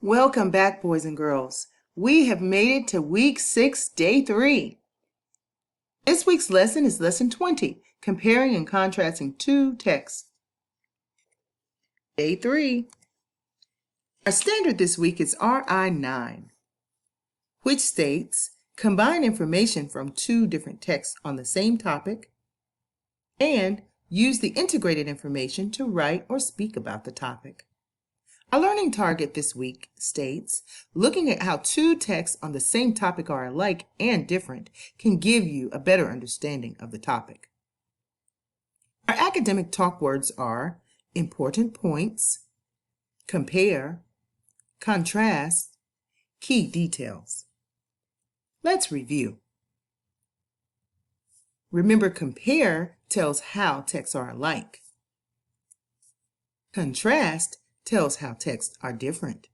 Welcome back, boys and girls. We have made it to week 6, day 3. This week's lesson is lesson 20, comparing and contrasting two texts. Day 3. Our standard this week is RI 9, which states combine information from two different texts on the same topic and use the integrated information to write or speak about the topic. Our learning target this week states, looking at how two texts on the same topic are alike and different can give you a better understanding of the topic. Our academic talk words are important points, compare, contrast, key details. Let's review. Remember, compare tells how texts are alike. Contrast tells how texts are different.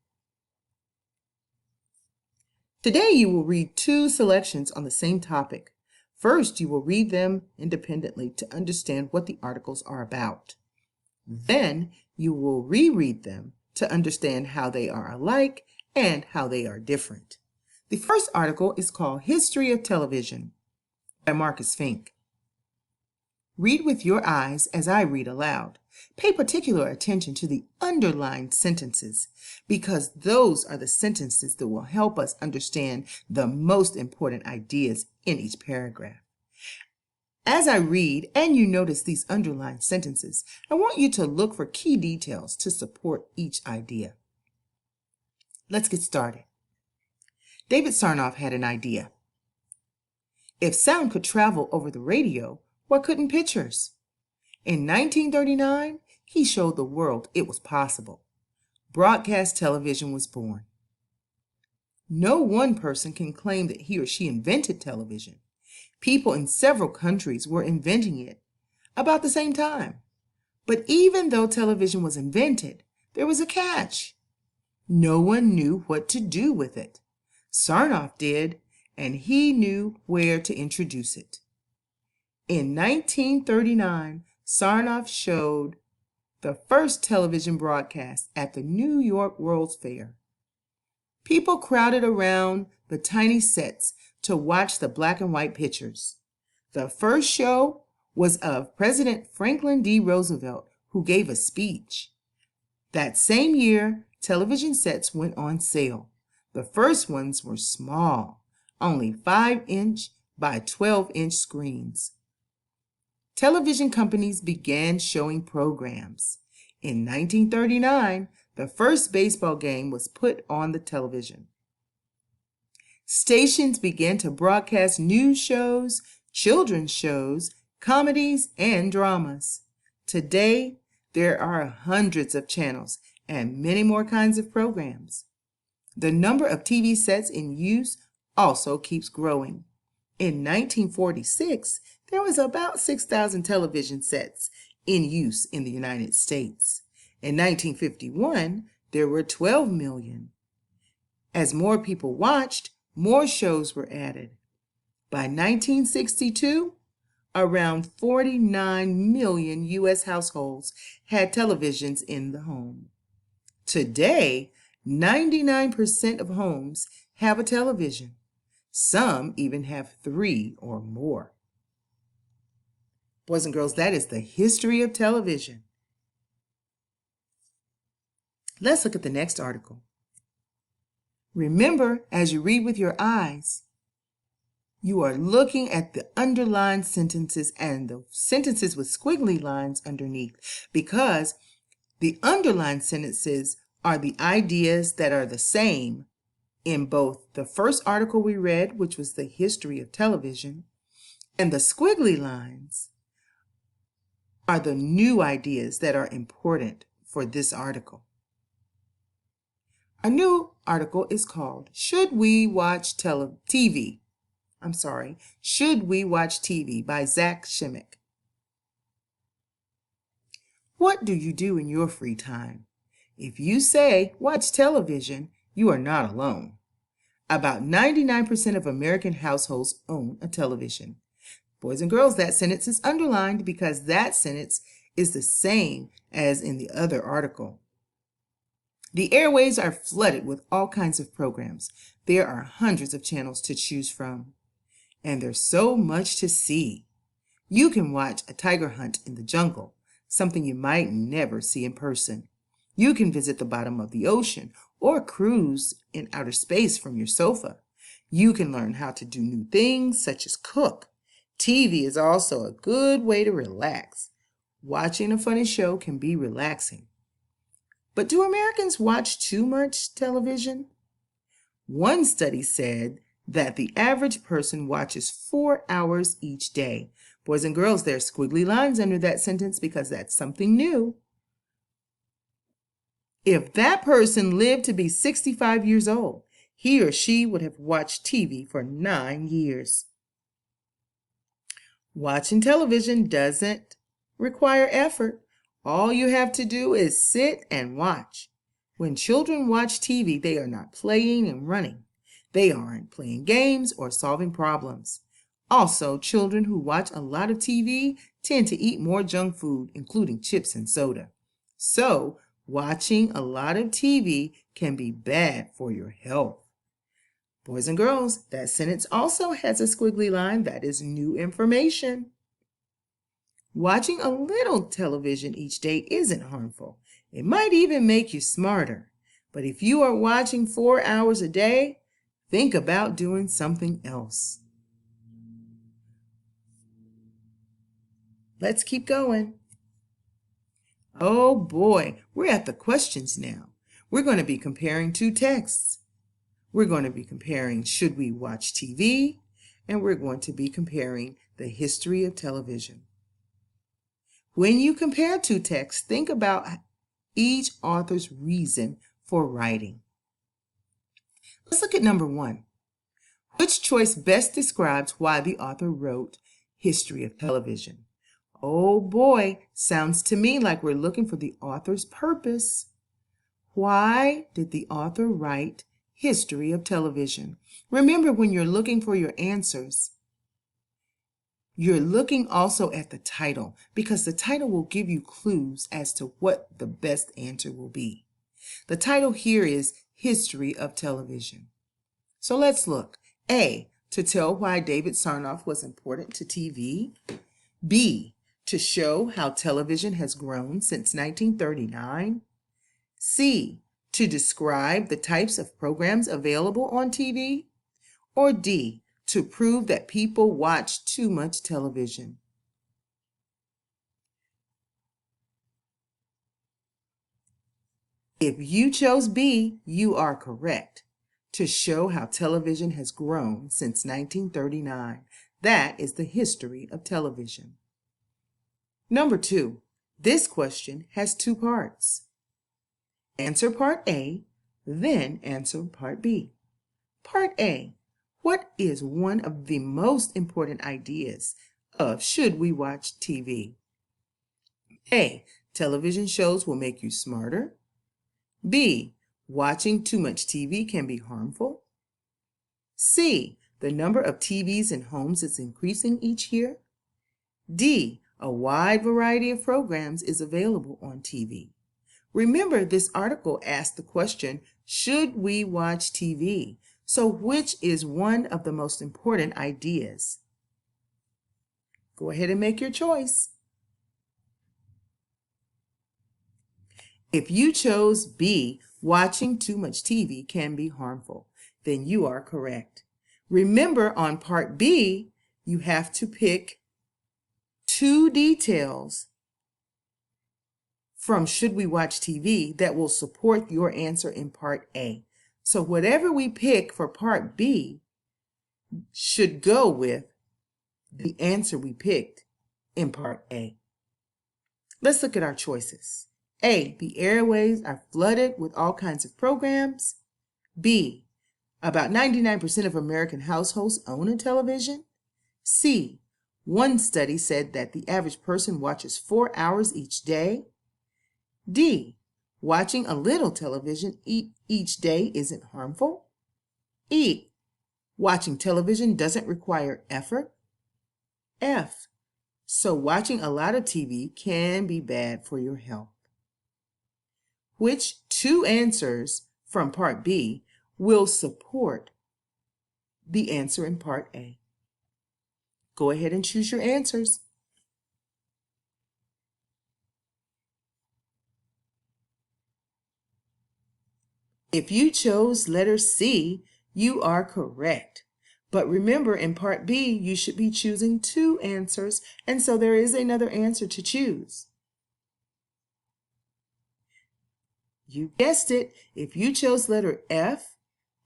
Today you will read two selections on the same topic. First, you will read them independently to understand what the articles are about. Then you will reread them to understand how they are alike and how they are different. The first article is called History of Television by Marcus Fink. Read with your eyes as I read aloud. Pay particular attention to the underlined sentences because those are the sentences that will help us understand the most important ideas in each paragraph. As I read and you notice these underlined sentences, I want you to look for key details to support each idea. Let's get started. David Sarnoff had an idea. If sound could travel over the radio, why couldn't pictures? In 1939, he showed the world it was possible. Broadcast television was born. No one person can claim that he or she invented television. People in several countries were inventing it about the same time. But even though television was invented, there was a catch. No one knew what to do with it. Sarnoff did, and he knew where to introduce it. In 1939, Sarnoff showed the first television broadcast at the New York World's Fair. People crowded around the tiny sets to watch the black and white pictures. The first show was of President Franklin D. Roosevelt, who gave a speech. That same year, television sets went on sale. The first ones were small, only 5-inch by 12-inch screens. Television companies began showing programs. In 1939, the first baseball game was put on the television. Stations began to broadcast news shows, children's shows, comedies, and dramas. Today, there are hundreds of channels and many more kinds of programs. The number of TV sets in use also keeps growing. In 1946, there was about 6,000 television sets in use in the United States. In 1951, there were 12 million. As more people watched, more shows were added. By 1962, around 49 million U.S. households had televisions in the home. Today, 99% of homes have a television. Some even have 3 or more. Boys and girls, that is the history of television. Let's look at the next article. Remember, as you read with your eyes, you are looking at the underlined sentences and the sentences with squiggly lines underneath, because the underlined sentences are the ideas that are the same in both the first article we read, which was the history of television, and the squiggly lines are the new ideas that are important for this article. Our new article is called Should We Watch TV? Should We Watch TV by Zach Shimmick. What do you do in your free time? If you say watch television, you are not alone. About 99% of American households own a television. Boys and girls, that sentence is underlined because that sentence is the same as in the other article. The airways are flooded with all kinds of programs. There are hundreds of channels to choose from, and there's so much to see. You can watch a tiger hunt in the jungle, something you might never see in person. You can visit the bottom of the ocean or cruise in outer space from your sofa. You can learn how to do new things such as cook. TV is also a good way to relax. Watching a funny show can be relaxing. But do Americans watch too much television? One study said that the average person watches 4 hours each day. Boys and girls, there are squiggly lines under that sentence because that's something new. If that person lived to be 65 years old, he or she would have watched TV for 9 years. Watching television doesn't require effort. All you have to do is sit and watch. When children watch TV, they are not playing and running. They aren't playing games or solving problems. Also, children who watch a lot of TV tend to eat more junk food, including chips and soda. So, watching a lot of TV can be bad for your health. Boys and girls, that sentence also has a squiggly line. That is new information. Watching a little television each day isn't harmful. It might even make you smarter. But if you are watching 4 hours a day, think about doing something else. Let's keep going. Oh boy, we're at the questions now. We're going to be comparing two texts. We're going to be comparing should we watch TV, and we're going to be comparing the history of television. When you compare two texts, think about each author's reason for writing. Let's look at number 1. Which choice best describes why the author wrote History of Television? Oh boy, sounds to me like we're looking for the author's purpose. Why did the author write History of Television? Remember, when you're looking for your answers, you're looking also at the title, because the title will give you clues as to what the best answer will be. The title here is History of Television. So let's look. A, to tell why David Sarnoff was important to TV. B, to show how television has grown since 1939. C, to describe the types of programs available on TV. Or D, to prove that people watch too much television. If you chose B, you are correct. To show how television has grown since 1939. That is the history of television. Number 2, this question has 2 parts. Answer part A, then answer part B. Part A. What is one of the most important ideas of should we watch TV? A, television shows will make you smarter. B, watching too much TV can be harmful. C, the number of TVs in homes is increasing each year. D, a wide variety of programs is available on TV. Remember, this article asked the question, should we watch TV? So which is one of the most important ideas? Go ahead and make your choice. If you chose B, watching too much TV can be harmful, then you are correct. Remember, on part B, you have to pick 2 details from should we watch TV that will support your answer in part A. So whatever we pick for part B should go with the answer we picked in part A. Let's look at our choices. A, the airways are flooded with all kinds of programs. B, about 99% of American households own a television. C, one study said that the average person watches 4 hours each day. D, watching a little television each day isn't harmful. E, watching television doesn't require effort. F, so watching a lot of TV can be bad for your health. Which two answers from part B will support the answer in part A? Go ahead and choose your answers. If you chose letter C, you are correct. But remember, in part B, you should be choosing two answers, and so there is another answer to choose. You guessed it. If you chose letter F,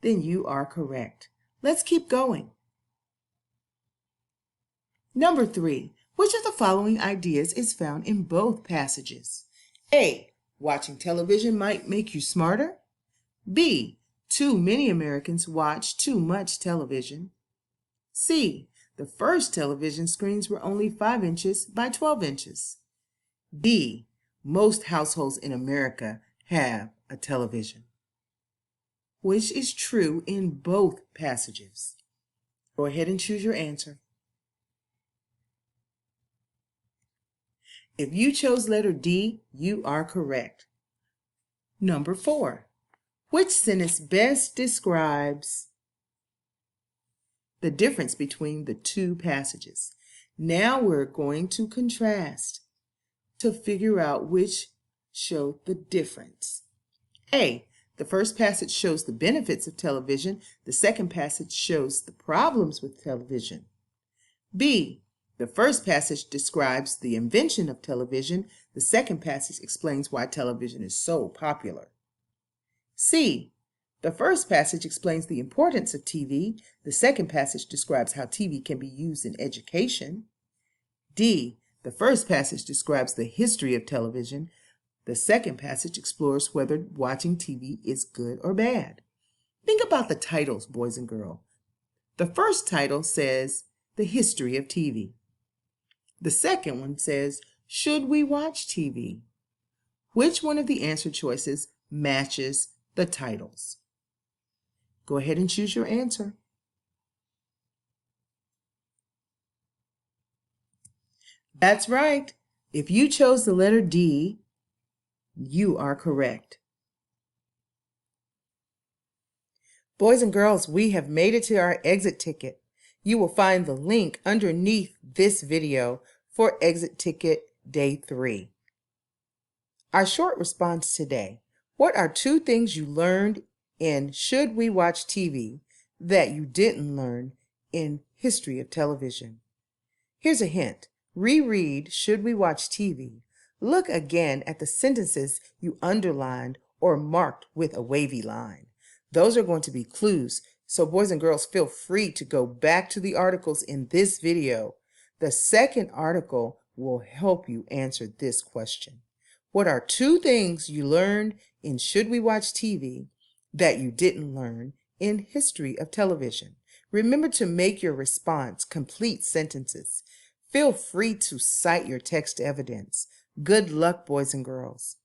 then you are correct. Let's keep going. Number 3, which of the following ideas is found in both passages? A, watching television might make you smarter. B, too many Americans watch too much television. C, the first television screens were only 5 inches by 12 inches. D, most households in America have a television. Which is true in both passages? Go ahead and choose your answer. If you chose letter D, you are correct. Number 4, which sentence best describes the difference between the two passages? Now we're going to contrast to figure out which show the difference. A, the first passage shows the benefits of television. The second passage shows the problems with television. B, the first passage describes the invention of television. The second passage explains why television is so popular. C, the first passage explains the importance of TV. The second passage describes how TV can be used in education. D, the first passage describes the history of television. The second passage explores whether watching TV is good or bad. Think about the titles, boys and girls. The first title says, The History of TV. The second one says, Should we watch TV? Which one of the answer choices matches the titles? Go ahead and choose your answer. That's right. If you chose the letter D, you are correct. Boys and girls, we have made it to our exit ticket. You will find the link underneath this video for exit ticket day 3. Our short response today: what are 2 things you learned in Should We Watch TV that you didn't learn in History of Television? Here's a hint. Reread Should We Watch TV. Look again at the sentences you underlined or marked with a wavy line. Those are going to be clues, so boys and girls, feel free to go back to the articles in this video. The second article will help you answer this question. What are 2 things you learned in Should We Watch TV that you didn't learn in History of Television? Remember to make your response complete sentences. Feel free to cite your text evidence. Good luck, boys and girls.